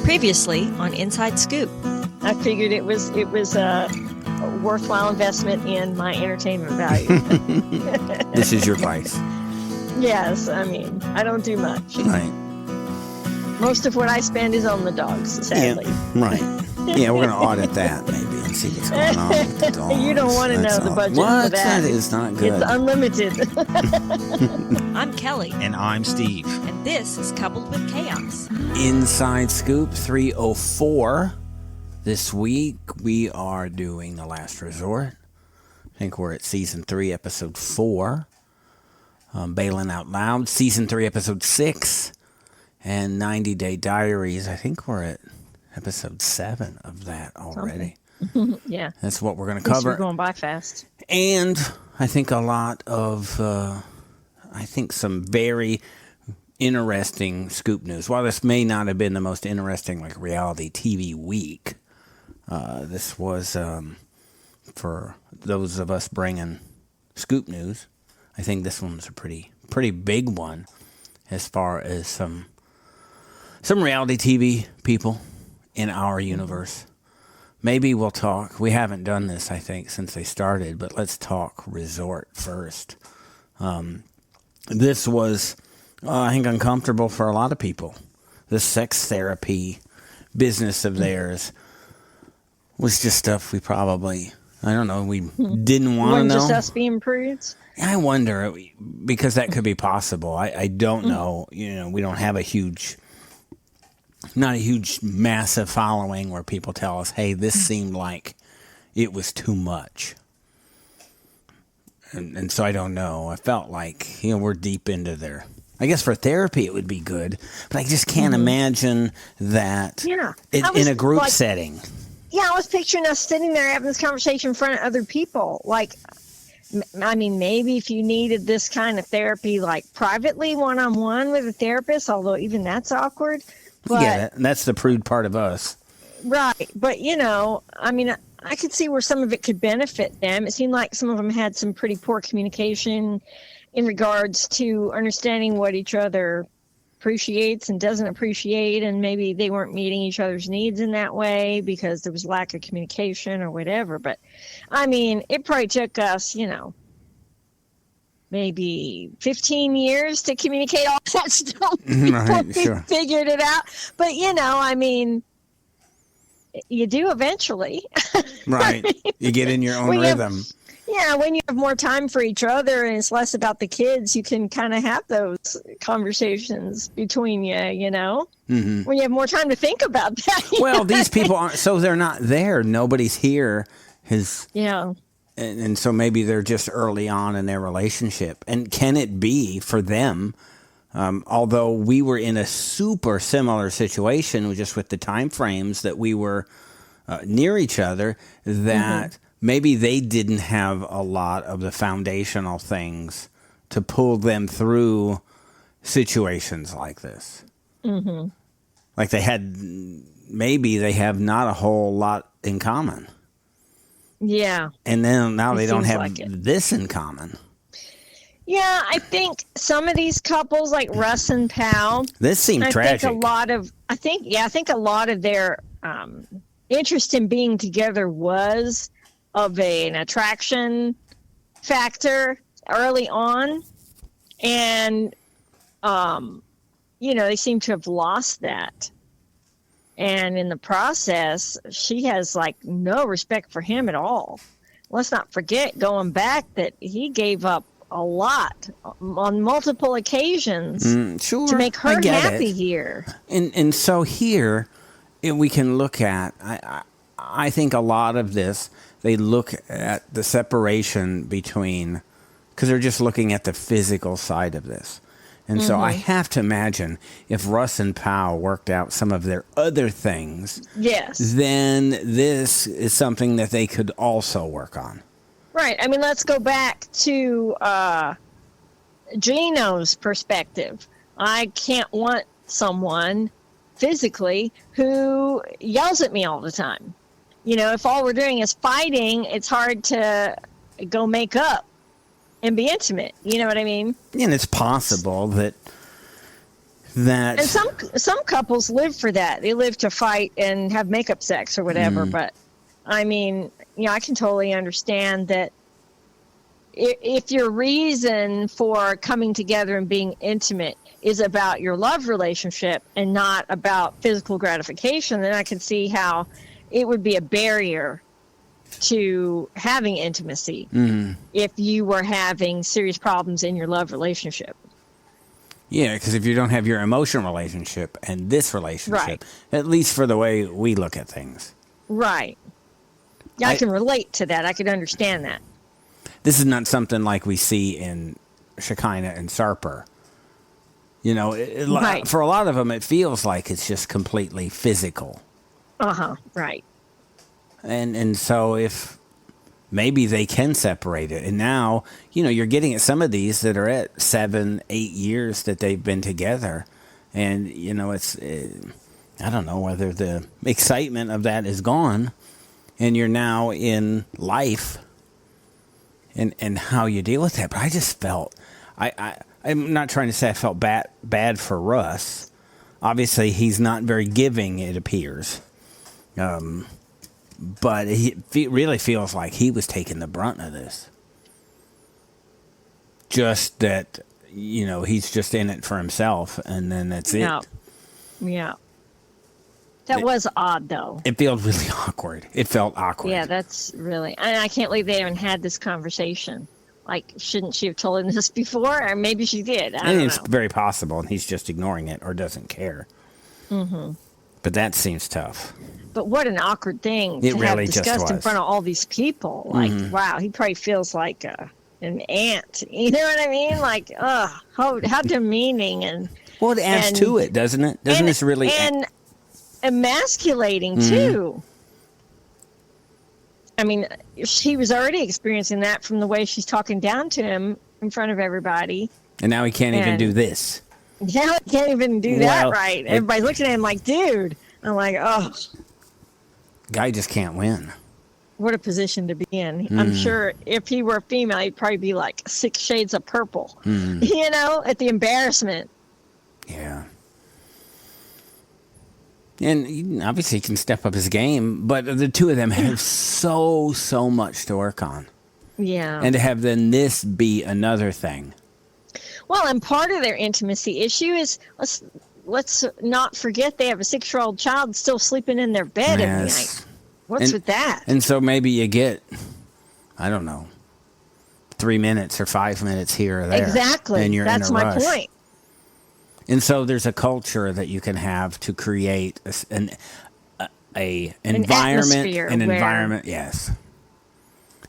Previously on Inside Scoop. I figured it was a worthwhile investment in my entertainment value. This is your vice. Yes, I mean, I don't do much. Right. Most of what I spend is on the dogs, sadly. Yeah, right. Yeah, we're going to audit that maybe and see what's going on with the dogs. You don't want to know the budget what? for that. That is not good. It's unlimited. I'm Kelly. And I'm Steve. And this is Coupled with Chaos. Inside Scoop 304. This week we are doing The Last Resort. I think we're at Season 3, Episode 4. Baylen Out Loud, Season 3, Episode 6. And 90 Day Diaries. I think we're at Episode 7 of that already. Yeah. That's what we're going to cover. We're going by fast. And I think a lot of, some very interesting scoop news. While this may not have been the most interesting, like, reality TV week, this was, for those of us bringing scoop news, I think this one was a pretty big one as far as some reality TV people in our universe. Maybe we'll talk. We haven't done this, I think, since they started, but let's talk resort first. This was, I think, uncomfortable for a lot of people. The sex therapy business of theirs was just stuff we probably, I don't know, we didn't want to know. Just us being prudes? I wonder, because that could be possible. I don't know. You know, we don't have not a huge, massive following where people tell us, hey, this seemed like it was too much. And so I don't know. I felt like, we're deep into there. I guess for therapy it would be good, but I just can't imagine that in a group setting. Yeah, I was picturing us sitting there having this conversation in front of other people. Like, I mean, maybe if you needed this kind of therapy, like privately, one-on-one with a therapist, although even that's awkward. But, yeah, that's the prude part of us. Right. But, I mean, I could see where some of it could benefit them. It seemed like some of them had some pretty poor communication in regards to understanding what each other appreciates and doesn't appreciate. And maybe they weren't meeting each other's needs in that way because there was lack of communication or whatever. But, I mean, it probably took us, maybe 15 years to communicate all that stuff before we figured it out. But, I mean, you do eventually. Right. You get in your own rhythm. When you have more time for each other and it's less about the kids, you can kind of have those conversations between you, Mm-hmm. When you have more time to think about that. Well, these people aren't, so they're not there. Nobody's here. And so maybe they're just early on in their relationship. And can it be for them, although we were in a super similar situation just with the time frames that we were near each other, that maybe they didn't have a lot of the foundational things to pull them through situations like this. Mm-hmm. Like maybe they have not a whole lot in common. Yeah. And then now they don't have this in common. Yeah, I think some of these couples like Russ and Pal. This seemed tragic. I think a lot of their interest in being together was of an attraction factor early on. And they seem to have lost that. And in the process, she has no respect for him at all. Let's not forget going back that he gave up a lot on multiple occasions to make her happy here. And so here we can look at, I think a lot of this, they look at the separation between, because they're just looking at the physical side of this. And so I have to imagine if Russ and Powell worked out some of their other things, then this is something that they could also work on. Right. I mean, let's go back to Gino's perspective. I can't want someone physically who yells at me all the time. If all we're doing is fighting, it's hard to go make up and be intimate. You know what I mean? And it's possible that that. And some couples live for that. They live to fight and have makeup sex or whatever. But I mean, I can totally understand that if your reason for coming together and being intimate is about your love relationship and not about physical gratification, then I can see how it would be a barrier to having intimacy if you were having serious problems in your love relationship. Yeah, because if you don't have your emotional relationship and this relationship, Right. at least for the way we look at things. Right. Yeah, I can relate to that. I can understand that. This is not something like we see in Shekinah and Sarper. Right. For a lot of them, it feels like it's just completely physical. Right. And so if maybe they can separate it. And now, you're getting at some of these that are at 7-8 years that they've been together. And, it's, I don't know whether the excitement of that is gone and you're now in life and how you deal with that. But I just felt, I'm not trying to say I felt bad for Russ. Obviously, he's not very giving, it appears. But it really feels like he was taking the brunt of this. Just that, he's just in it for himself, and then that's it. Yeah. That was odd, though. It feels really awkward. It felt awkward. Yeah, that's really... I can't believe they haven't had this conversation. Like, shouldn't she have told him this before? Or maybe she did. I don't know. It's very possible, and he's just ignoring it or doesn't care. But that seems tough. But what an awkward thing It to really have just discussed in was. front of all these people. Like, wow, he probably feels like an ant. You know what I mean? Like, how demeaning and... Well, it adds to it, doesn't it? Doesn't this really... And emasculating, too. I mean, she was already experiencing that from the way she's talking down to him in front of everybody. And now he can't even do this. Now he can't even do that right. Everybody's looking at him like, dude. I'm like, oh. Guy just can't win. What a position to be in. I'm sure if he were a female, he'd probably be like 6 shades of purple, at the embarrassment. Yeah. And obviously he can step up his game, but the two of them have so much to work on. Yeah. And to have then this be another thing. Well, and part of their intimacy issue is let's not forget they have a 6-year-old child still sleeping in their bed every night. What's with that? And so maybe you get, I don't know, 3 minutes or 5 minutes here or there. Exactly. And you're That's in a my rush. point. And so there's a culture that you can have to create an environment, environment, yes.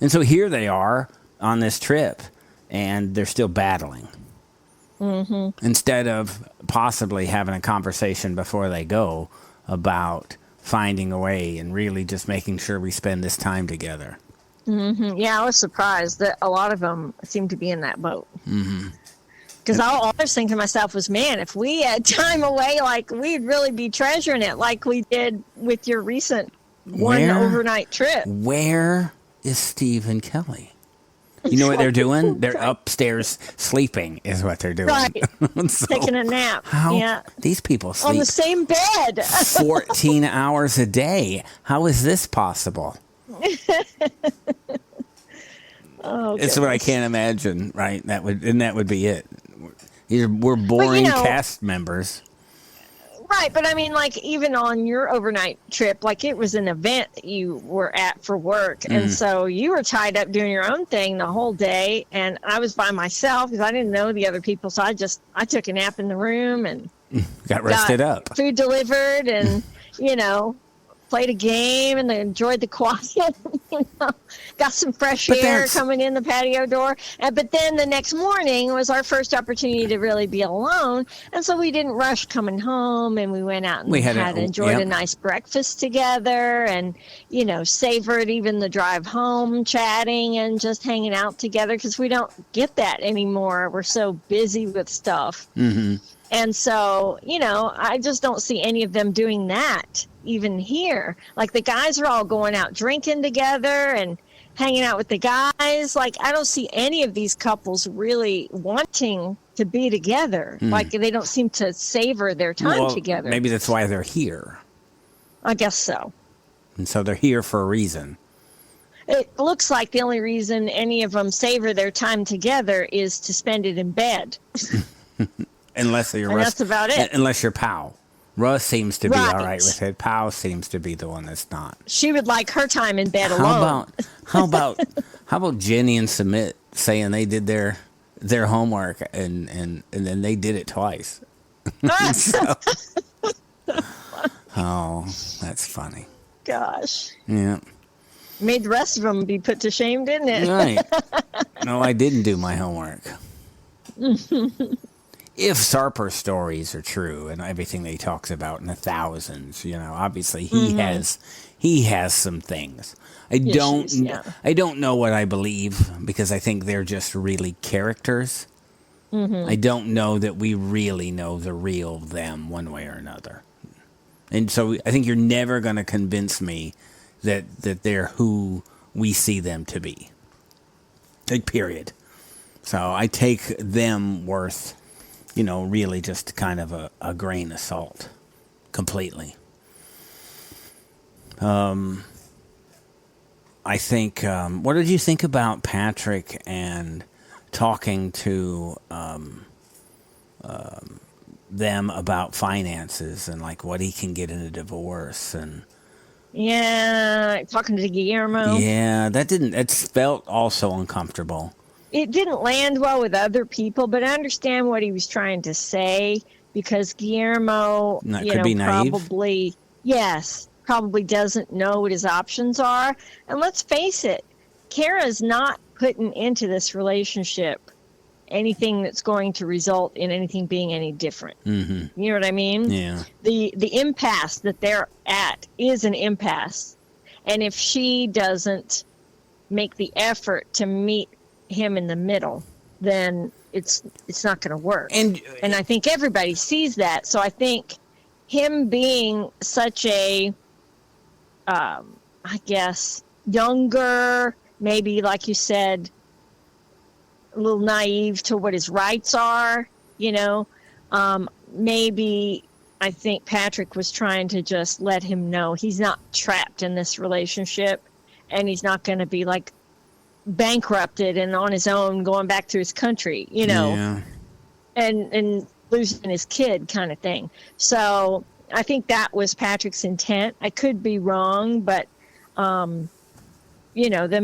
And so here they are on this trip, and they're still battling. Instead of possibly having a conversation before they go about finding a way and really just making sure we spend this time together. Yeah, I was surprised that a lot of them seem to be in that boat. Because all I was thinking to myself was, man, if we had time away, like, we'd really be treasuring it like we did with your recent one overnight trip. Where is Steve and Kelly? You know what they're doing? They're upstairs sleeping is what they're doing. Right. So taking a nap. How these people sleep on the same bed. 14 hours a day. How is this possible? It's what I can't imagine, right? That would be it. We're boring cast members. Right, but I mean, like, even on your overnight trip, like, it was an event that you were at for work, and so you were tied up doing your own thing the whole day, and I was by myself because I didn't know the other people, so I took a nap in the room and got rested up. Food delivered, and played a game and enjoyed the quiet. Got some fresh air coming in the patio door. But then the next morning was our first opportunity to really be alone. And so we didn't rush coming home, and we went out and enjoyed a nice breakfast together and, savored even the drive home, chatting and just hanging out together because we don't get that anymore. We're so busy with stuff. And so, I just don't see any of them doing that even here. Like, the guys are all going out drinking together and hanging out with the guys. Like, I don't see any of these couples really wanting to be together. Like, they don't seem to savor their time together. Maybe that's why they're here. I guess so. And so they're here for a reason. It looks like the only reason any of them savor their time together is to spend it in bed. Unless you're And Russ, that's about it. Unless you're Powell. Russ seems to be Right. all right with it. Powell seems to be the one that's not. She would like her time in bed alone. How about Jenny and Submit saying they did their homework and then they did it twice. So, oh, that's funny. Gosh. Yeah. Made the rest of them be put to shame, didn't it? Right. No, I didn't do my homework. If Sarper's stories are true and everything that he talks about in the thousands, obviously he has some things. I don't know what I believe because I think they're just really characters. I don't know that we really know the real them one way or another. And so I think you're never going to convince me that they're who we see them to be. Like, period. So I take them worth, really just kind of a grain of salt. Completely. I think, what did you think about Patrick and talking to them about finances and like what he can get in a divorce and talking to Guillermo. Yeah, it felt also uncomfortable. It didn't land well with other people, but I understand what he was trying to say because Guillermo, Could be naive. probably doesn't know what his options are. And let's face it, Kara's not putting into this relationship anything that's going to result in anything being any different. Mm-hmm. You know what I mean? Yeah. The impasse that they're at is an impasse. And if she doesn't make the effort to meet him in the middle, then it's not going to work. And I think everybody sees that. So I think him being such a, I guess, younger, maybe like you said, a little naive to what his rights are, maybe I think Patrick was trying to just let him know he's not trapped in this relationship and he's not going to be like bankrupted and on his own going back to his country, and losing his kid kind of thing. So I think that was Patrick's intent. I could be wrong, but them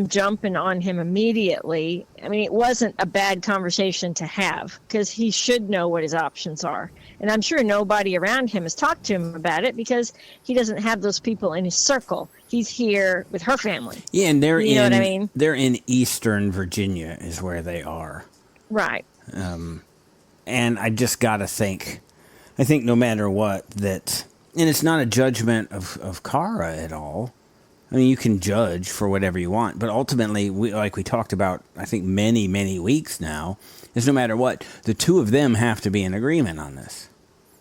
jumping on him immediately. I mean, it wasn't a bad conversation to have because he should know what his options are. And I'm sure nobody around him has talked to him about it because he doesn't have those people in his circle. He's here with her family. Yeah, and they're what I mean? They're in Eastern Virginia is where they are. Right. And I just got to think, I think no matter what, that, and it's not a judgment of Cara at all. I mean, you can judge for whatever you want, but ultimately, like we talked about, I think many, many weeks now, is no matter what, the two of them have to be in agreement on this,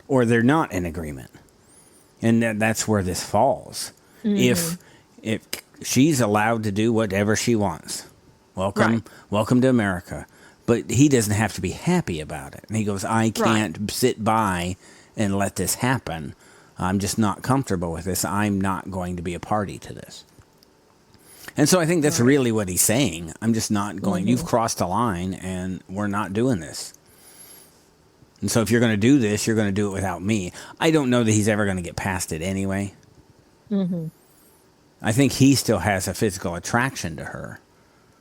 or they're not in agreement, and that's where this falls. Mm-hmm. If she's allowed to do whatever she wants, welcome to America, but he doesn't have to be happy about it. And he goes, I can't sit by and let this happen. I'm just not comfortable with this. I'm not going to be a party to this. And so I think that's really what he's saying. I'm just not going. You've crossed a line, and we're not doing this. And so if you're going to do this, you're going to do it without me. I don't know that he's ever going to get past it anyway. Mm-hmm. I think he still has a physical attraction to her.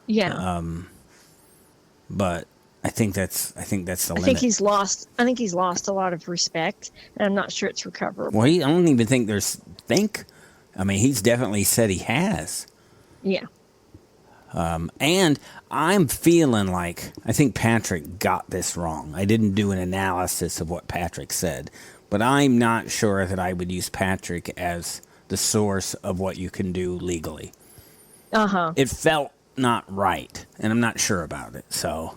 Yeah. But I think that's the limit. I think he's lost a lot of respect, and I'm not sure it's recoverable. Well, I don't even think I mean, he's definitely said he has. Yeah. And I'm feeling like I think Patrick got this wrong. I didn't do an analysis of what Patrick said, but I'm not sure that I would use Patrick as the source of what you can do legally. Uh-huh. It felt not right, and I'm not sure about it, so...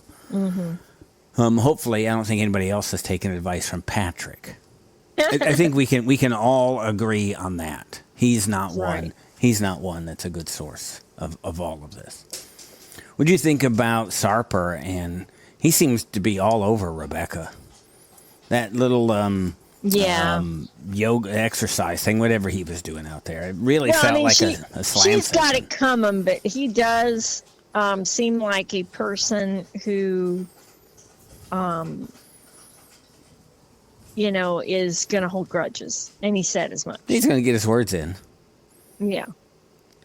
hopefully, I don't think anybody else has taken advice from Patrick. I think we can all agree on that. He's not one. he's not one that's a good source of all of this. What do you think about Sarper? And he seems to be all over Rebecca. That little yoga exercise thing, whatever he was doing out there, it really felt like a slam She's got session. it coming, but he does seem like a person who, is going to hold grudges, and he said as much. He's going to get his words in. Yeah.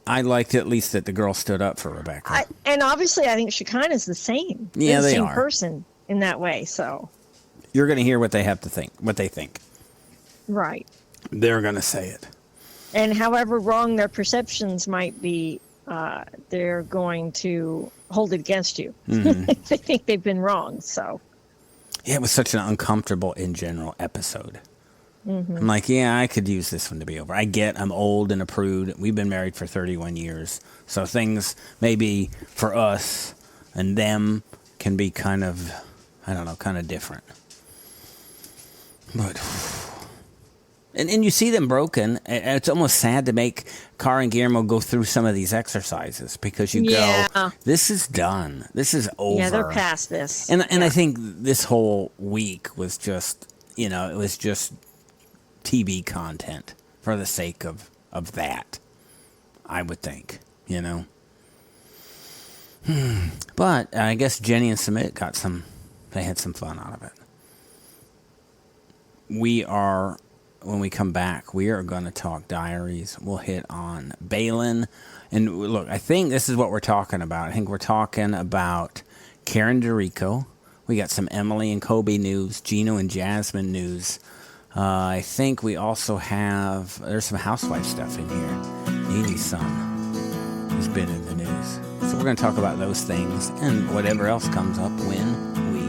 I liked at least that the girl stood up for Rebecca. And obviously, I think Shekinah's the same. Yeah, They're the they same are. person in that way. So, You're going to hear what they have to think, what they think. right. They're going to say it. And however wrong their perceptions might be, they're going to hold it against you. Mm-hmm. If they think they've been wrong. So, Yeah, it was such an uncomfortable, in general, episode. mm-hmm. I'm like, yeah, I could use this one to be over. I'm old and a prude. We've been married for 31 years. So things maybe for us and them can be kind of, kind of different. But, and you see them broken. It's almost sad to make Cara and Guillermo go through some of these exercises because you go, this is done. This is over. Yeah, they're past this. And I think this whole week was just, it was just TV content for the sake of that, I would think, But I guess Jenny and Sumit they had some fun out of it. When we come back, we are going to talk diaries. We'll hit on Baylen. And look, I think this is what we're talking about. I think we're talking about Karen Derrico. We got some Emily and Kobe news, Gino and Jasmine news. I think we also there's some housewife stuff in here. Nene's son has been in the news. So we're going to talk about those things and whatever else comes up when we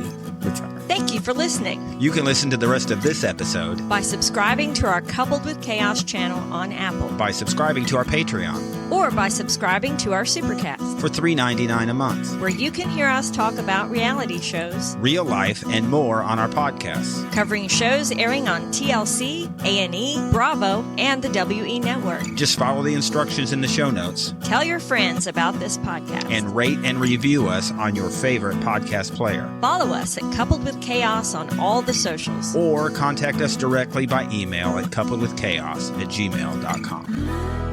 return. Thank you for listening. You can listen to the rest of this episode By subscribing to our Coupled with Chaos channel on Apple, by subscribing to our Patreon or by subscribing to our Supercast, for $3.99 a month. where you can hear us talk about reality shows, Real life and more on our podcasts. covering shows airing on TLC, A&E, Bravo, and the WE Network. Just follow the instructions in the show notes Tell your friends about this podcast. and rate and review us on your favorite podcast player. Follow us at Coupled with Chaos on all the socials. Or contact us directly by email at coupledwithchaos@gmail.com.